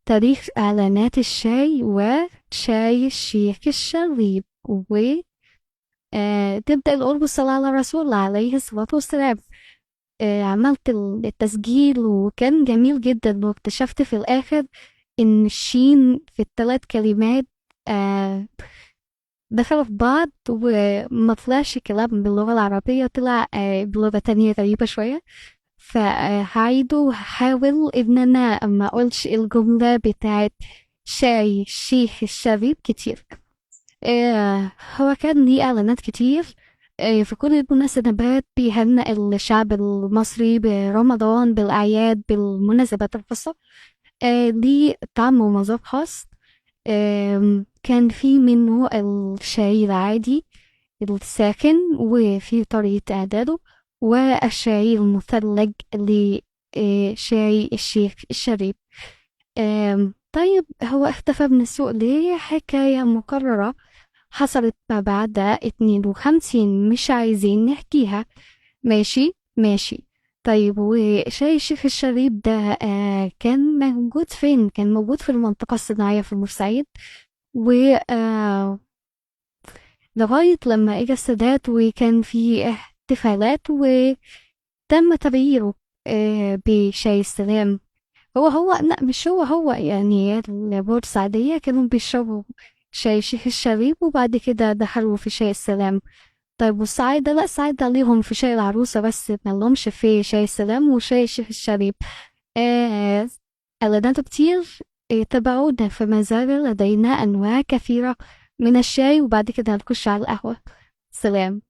تاريخ إعلانات الشاي وشاي الشيخ الشريب. تبدأ القرب الصلاة على الرسول عليه الصلاة والسلام. عملت التسجيل وكان جميل جدا، واكتشفت في الآخر إن الشين في الثلاث كلمات آه دخلوا في بعض، وما طلعش كلام باللغة العربية، طلع بلغة تانية غريبة شوية. فهعيده وهحاول إن أنا ما أقولش الجملة بتاعت شاي الشيخ الشريب كتير. هو كان ليه إعلانات كتير في كل المناسبات، بيهنئ الشعب المصري برمضان، بالأعياد، بالمناسبات الخاصة. ليه طعم ومذاق خاص. كان في منه الشاي العادي الساخن وفي طريقة إعداده، والشاي المثلج اللي شاي الشيخ الشريب. طيب هو اختفى من السوق ليه؟ حكاية مكررة حصلت ما بعد 52، مش عايزين نحكيها. ماشي ماشي. طيب وشاي الشيخ الشريب ده كان موجود فين؟ كان موجود في المنطقة الصناعية في بورسعيد، و لغاية لما اجى السادات وكان في احتفالات وتم تغييره بشاي السلام. هو لا، مش هو يعني البورسعيدية كانوا بيشربوا شاي الشيخ الشريب، وبعد كده دخلوا في شاي السلام. طيب والصعايدة لا، الصعايدة ليهم في شاي العروسة بس، ملهمش في شاي السلام وشاي الشيخ الشريب. آه إعلانات كتير. تابعونا، فما زال لدينا أنواع كثيرة من الشاي، وبعد كده نخش على القهوة. سلام.